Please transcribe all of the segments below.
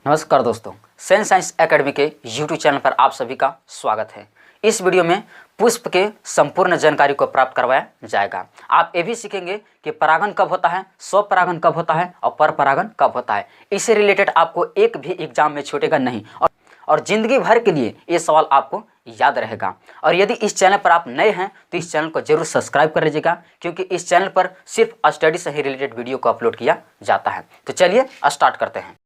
नमस्कार दोस्तों, sense science academy के यूट्यूब चैनल पर आप सभी का स्वागत है। इस वीडियो में पुष्प के संपूर्ण जानकारी को प्राप्त करवाया जाएगा। आप ये भी सीखेंगे कि परागण कब होता है, स्वपरागण कब होता है और परपरागण कब होता है। इससे रिलेटेड आपको एक भी एग्जाम में छूटेगा नहीं और जिंदगी भर के लिए ये सवाल आपको याद रहेगा। और यदि इस चैनल पर आप नए हैं तो इस चैनल को जरूर सब्सक्राइब कर लीजिएगा, क्योंकि इस चैनल पर सिर्फ स्टडी से ही रिलेटेड वीडियो को अपलोड किया जाता है। तो चलिए स्टार्ट करते हैं।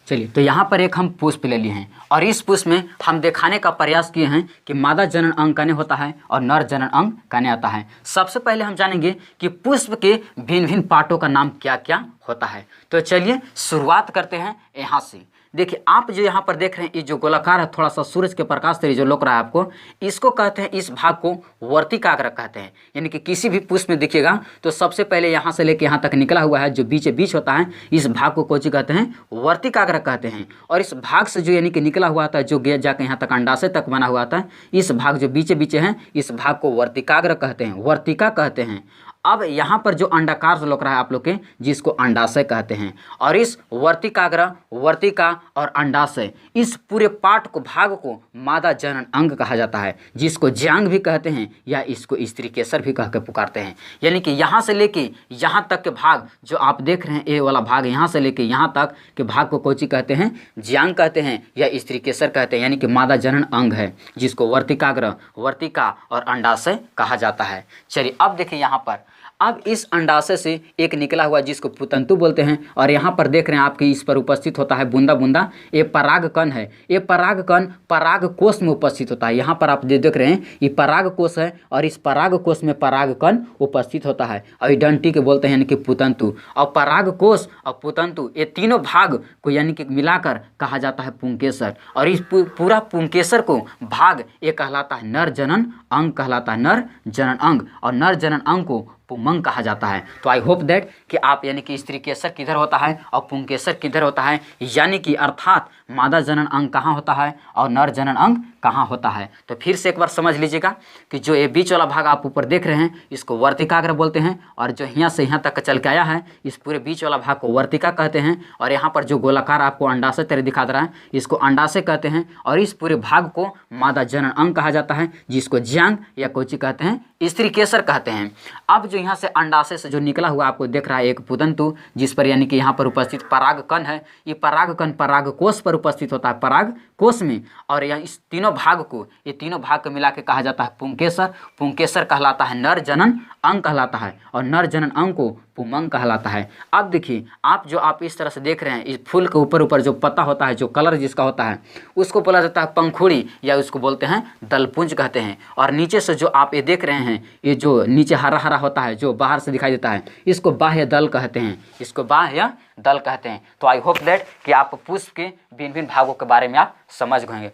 चलिए, तो यहाँ पर एक हम पुष्प ले लिए हैं और इस पुष्प में हम दिखाने का प्रयास किए हैं कि मादा जनन अंग कने होता है और नर जनन अंग कने आता है। सबसे पहले हम जानेंगे कि पुष्प के भिन्न भिन्न पार्टों का नाम क्या क्या होता है। तो चलिए शुरुआत करते हैं यहाँ से। देखिए, आप जो यहाँ पर देख रहे हैं, ये जो गोलाकार है, थोड़ा सा सूरज के प्रकाश से जो लोक रहा है आपको, इसको कहते हैं, इस भाग को वर्तिकाग्र कहते हैं। यानी कि किसी भी पुष्प में देखिएगा तो सबसे पहले यहाँ से लेके यहाँ तक निकला हुआ है, जो बीच होता है, इस भाग को कोची कहते हैं, वर्तिकाग्र कहते हैं। और इस भाग से जो यानी कि निकला हुआ था, जो गया जाकर यहाँ तक अंडाशय तक बना हुआ था, इस भाग जो बीच है, इस भाग को वर्तिकाग्र कहते हैं, वर्तिका कहते हैं। अब यहाँ पर जो अंडाकार से लौक रहा है आप लोग के, जिसको अंडाशय कहते हैं। और इस वर्तिकाग्र, वर्तिका और अंडाशय, इस पूरे पार्ट को, भाग को मादा जनन अंग कहा जाता है, जिसको ज्यांग भी कहते हैं या इसको स्त्री केसर भी कह के पुकारते हैं। यानी कि यहाँ से लेके यहाँ तक के भाग जो आप देख रहे हैं, ये वाला भाग, यहाँ से लेके यहाँ तक के भाग को कोची कहते हैं, ज्यांग कहते हैं या स्त्री केसर कहते हैं। यानी कि मादा जनन अंग है, जिसको वर्तिकाग्र, वर्तिका और अंडाशय कहा जाता है। चलिए अब देखिए यहाँ पर, अब इस अंडाशय से एक निकला हुआ, जिसको पुतंतु बोलते हैं, और यहाँ पर देख रहे हैं आपकी, इस पर उपस्थित होता है बूंदा बूंदा, ये परागकण है। ये परागकण परागकोश में उपस्थित होता है। यहाँ पर आप देख रहे हैं, ये परागकोश है और इस परागकोश में परागकण उपस्थित होता है और डंटी के बोलते हैं, यानी कि पुतंतु। और परागकोश और पुतंतु, ये तीनों भाग को यानी कि मिलाकर कहा जाता है पुंकेसर। और इस पूरा पुंकेसर को भाग ये कहलाता है नर जनन अंग, कहलाता है नर जनन अंग। और नर जनन अंग को पुमंग कहा जाता है। तो आई होप दैट कि आप यानी कि स्त्री केसर किधर होता है और पुंकेसर किधर होता है, यानी कि अर्थात मादा जनन अंग कहाँ होता है और नर जनन अंग कहाँ होता है। तो फिर से एक बार समझ लीजिएगा कि जो ये बीच वाला भाग आप ऊपर देख रहे हैं, इसको वर्तिकाग्र बोलते हैं। और जो यहाँ से यहाँ तक चल के आया है, इस पूरे बीच वाला भाग को वर्तिका कहते हैं। और यहाँ पर जो गोलाकार आपको अंडाशय तरह दिखा दे रहा है, इसको अंडाशय कहते हैं। और इस पूरे भाग को मादा जनन अंग कहा जाता है, जिसको ज्यांग या कोची कहते हैं, स्त्री केसर कहते हैं। अब जो यहाँ से अंडाशय से जो निकला हुआ आपको देख रहा है एक पुतंतु, जिस पर यानी कि यहाँ पर उपस्थित परागकण है, ये परागकण परागकोश पर उपस्थित होता है, परागकोश में। और यहाँ इस तीनों भाग को, ये तीनों भाग को मिला के कहा जाता है पुंकेसर। पुंकेसर कहलाता है नर जनन अंग कहलाता है, और नर जनन अंग को पुमंग कहलाता है। अब देखिए, आप इस तरह से देख रहे हैं, इस फूल के ऊपर जो पत्ता होता है, जो कलर जिसका होता है, उसको बोला जाता है पंखुड़ी या उसको बोलते हैं दलपुंज कहते हैं। और नीचे से जो आप ये देख रहे हैं, ये जो नीचे हरा हरा होता है, जो बाहर से दिखाई देता है, इसको बाह्य दल कहते हैं, इसको बाह्य दल कहते हैं। तो आई होप दैट कि आप पुष्प के भिन्न भिन्न भागों के बारे में आप समझ गएंगे।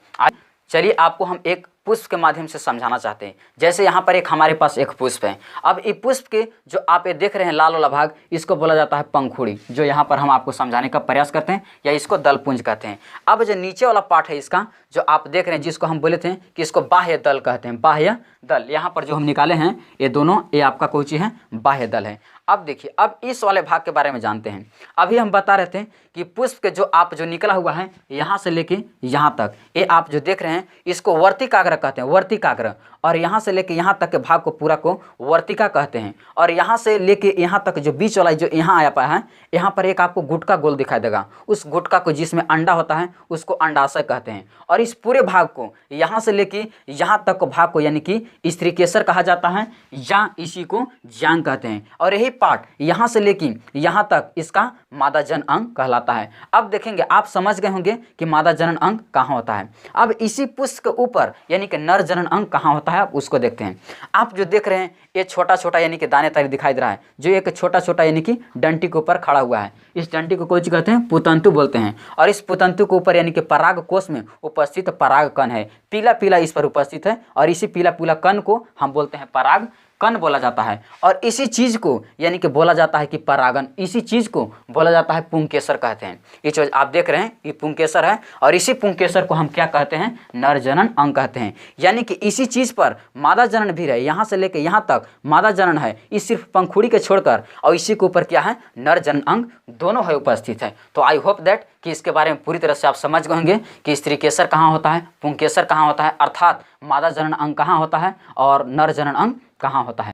चलिए आपको हम एक पुष्प के माध्यम से समझाना चाहते हैं। जैसे यहाँ पर एक हमारे पास एक पुष्प है। अब ये पुष्प के जो आप ये देख रहे हैं लाल वाला भाग, इसको बोला जाता है पंखुड़ी, जो यहाँ पर हम आपको समझाने का प्रयास करते हैं, या इसको दलपुंज कहते हैं। अब जो नीचे वाला पार्ट है इसका, जो आप देख रहे हैं, जिसको हम बोले थे कि इसको बाह्य दल कहते हैं, बाह्य दल। यहाँ पर जो हम निकाले हैं, ये दोनों, ये आपका कोई चीज़ है, बाह्य दल है। अब देखिए, अब इस वाले भाग के बारे में जानते हैं। अभी हम बता रहे थे कि पुष्प के जो निकला हुआ है, यहाँ से लेके यहाँ तक, ये आप जो देख रहे हैं, इसको वर्तिकाग्र कहते हैं, वर्तिकाग्र। और यहाँ से लेके यहाँ तक के भाग को पूरा को वर्तिका कहते हैं। और यहाँ से लेके यहाँ तक जो बीच वाला जो यहाँ आया पाया है, यहाँ पर एक आपको गुटका गोल दिखाई देगा। उस गुटका को, जिसमें अंडा होता है, उसको अंडाशय कहते हैं। और इस पूरे भाग को, यहाँ से लेके यहाँ तक भाग को यानी कि स्त्री केसर कहा जाता है, या इसी को ज्यांग कहते हैं। और यही पार्ट यहाँ से लेके यहाँ तक, इसका मादा जनन अंग कहलाता है। अब देखेंगे, आप समझ गए होंगे कि मादा जनन अंग कहाँ होता है। अब इसी पुष्प के ऊपर यानी कि नर जनन अंग कहाँ होता है, आप उसको देखते हैं। आप जो देख रहे हैं, ये छोटा छोटा यानी कि दाने तारी दिखाई दे रहा है, जो एक छोटा छोटा यानी कि डंटी के ऊपर खड़ा हुआ है, इस डंटी को कोई कहते हैं, पुतंतु बोलते हैं। और इस पुतंतु के ऊपर यानी कि परागकोश में उपस्थित परागकण है, पीला पीला इस पर उपस्थित है। और इसी पीला पीला कण को हम बोलते हैं पराग कण बोला जाता है। और इसी चीज़ को यानी कि बोला जाता है कि परागन, इसी चीज़ को बोला जाता है पुंकेसर कहते हैं। ये जो आप देख रहे हैं ये पुंकेसर है और इसी पुंकेसर को हम क्या कहते हैं, नर जनन अंग कहते हैं। यानी कि इसी चीज़ पर मादा जनन भी है, यहाँ से लेकर यहाँ तक मादा जनन है, इस सिर्फ पंखुड़ी के छोड़कर, और इसी के ऊपर क्या है, नर जनन अंग दोनों है उपस्थित है। तो आई होप दैट कि इसके बारे में पूरी तरह से आप समझ गए होंगे कि स्त्रीकेसर कहाँ होता है, पुंकेसर कहाँ होता है, अर्थात मादा जनन अंग कहाँ होता है और नर जनन अंग कहाँ होता है।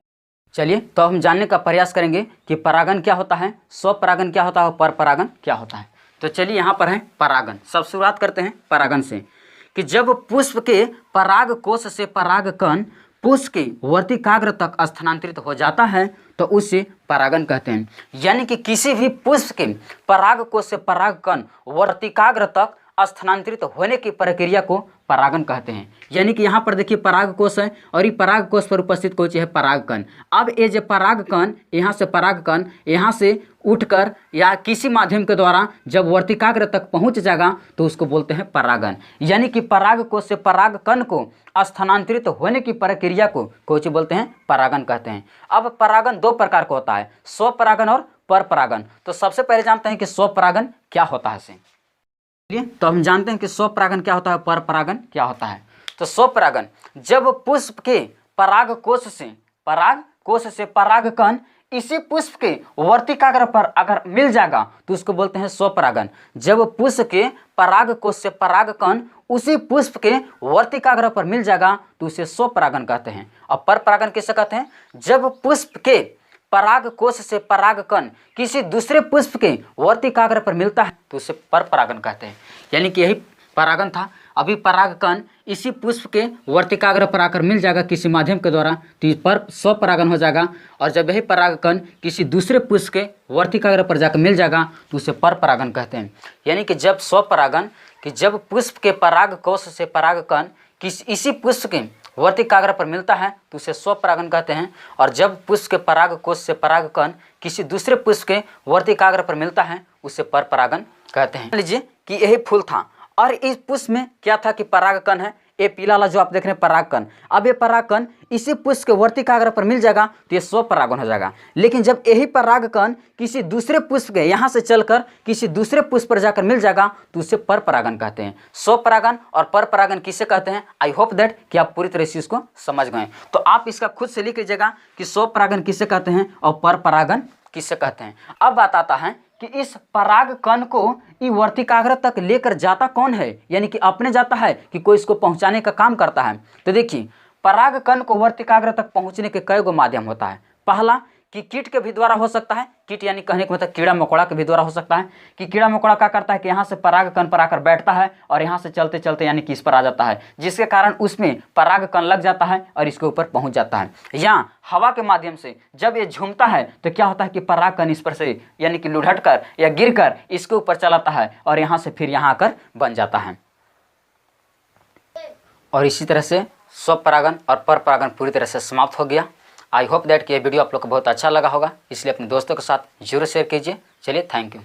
चलिए तो हम जानने का प्रयास करेंगे कि परागन क्या होता है, स्वपरागन क्या होता है और परपरागन क्या होता है। तो चलिए यहाँ पर है परागन। सब शुरुआत करते हैं परागन से कि जब पुष्प के पराग कोश से पराग कण पुष्प के वर्तिकाग्र तक स्थानांतरित हो जाता है तो उसे परागन कहते हैं। यानी कि किसी भी पुष्प के पराग कोश से पराग कण वर्तिकाग्र तक स्थानांतरित होने की प्रक्रिया को परागन कहते हैं। यानी कि यहाँ पर देखिए पराग कोश है और ये पराग कोश पर उपस्थित कोई चीज है पराग कण। अब ये जो पराग कण यहाँ से पराग कण यहाँ से उठकर या किसी माध्यम के द्वारा जब वर्तिकाग्र तक पहुँच जाएगा तो उसको बोलते हैं परागन। यानी कि पराग कोश से पराग कण को स्थानांतरित होने की प्रक्रिया को कोई चीज बोलते हैं परागन कहते हैं। अब परागन दो प्रकार का होता है, स्वपरागन और परपरागन। तो सबसे पहले जानते हैं कि स्वपरागन क्या होता है। तो हम जानते हैं कि स्वपरागन क्या होता है, परपरागन क्या होता है। तो स्वपरागन जब पुष्प के पराग कोश से पराग कण इसी पुष्प के वर्तिकाग्र पर अगर मिल जाएगा तो उसको बोलते हैं स्वपरागन। जब पुष्प के पराग कोश से पराग कण उसी पुष्प के वर्तिकाग्र पर मिल जाएगा तो उसे स्वपरागन कहते हैं। और परपरागन किसे कहते हैं, जब पुष्प के पराग कोश से पराग कण किसी दूसरे पुष्प के वर्तिकाग्र पर मिलता है तो उसे परपरागन कहते हैं। यानी कि यही परागन था, अभी पराग कण इसी पुष्प के वर्तिकाग्र पर आकर मिल जाएगा किसी माध्यम के द्वारा तो ये स्वपरागन हो जाएगा। और जब यही पराग कण किसी दूसरे पुष्प के वर्तिकाग्र पर जाकर मिल जाएगा तो उसे परपरागन कहते हैं। यानी कि जब स्वपरागन कि जब पुष्प के पराग कोश से पराग कण इसी पुष्प के वर्तिकाग्र पर मिलता है तो उसे स्वपरागन कहते हैं। और जब पुष्प के पराग कोश से पराग कण किसी दूसरे पुष्प के वर्तिकाग्र पर मिलता है उसे परपरागन कहते हैं। मान लीजिए कि यही फूल था और इस पुष्प में क्या था कि पराग कण है, ये पीला वाला जो आप देख रहे हैं पराग कण। अब ये पराग कण इसी पुष्प के वर्तिकाग्र पर मिल जाएगा तो ये स्वपरागन हो जाएगा। लेकिन जब यही पराग कण किसी दूसरे पुष्प के यहाँ से चलकर किसी दूसरे पुष्प पर जाकर मिल जाएगा तो उसे परपरागन कहते हैं। स्वपरागन और परपरागन किसे कहते हैं, आई होप दैट कि आप पूरी तरह से इसको समझ गए। तो आप इसका खुद से लिख लीजिएगा कि स्वपरागन किसे कहते हैं और परपरागन किसे कहते हैं। अब बात आता है कि इस पराग कण को ये वर्तिकाग्र तक लेकर जाता कौन है, यानी कि अपने जाता है कि कोई इसको पहुंचाने का काम करता है। तो देखिए पराग कण को वर्तिकाग्र तक पहुंचने के कई गो माध्यम होता है। पहला कि कीट के भी द्वारा हो सकता है, कीट यानी कहने का मतलब कीड़ा मकोड़ा के भी द्वारा हो सकता है कि कीड़ा मकोड़ा क्या करता है कि यहाँ से पराग कण पर आकर बैठता है और यहाँ से चलते चलते यानी कि इस पर आ जाता है, जिसके कारण उसमें पराग कण लग जाता है और इसके ऊपर पहुँच जाता है। या हवा के माध्यम से जब ये झूमता है तो क्या होता है कि पराग कण इस पर से यानी कि लुढ़क कर या गिर कर इसके ऊपर चलाता है और यहाँ से फिर यहाँ आकर बन जाता है। और इसी तरह से स्वपरागन और परपरागन पूरी तरह से समाप्त हो गया। आई होप दैट कि यह वीडियो आप लोग को बहुत अच्छा लगा होगा, इसलिए अपने दोस्तों के साथ जरूर शेयर कीजिए। चलिए थैंक यू।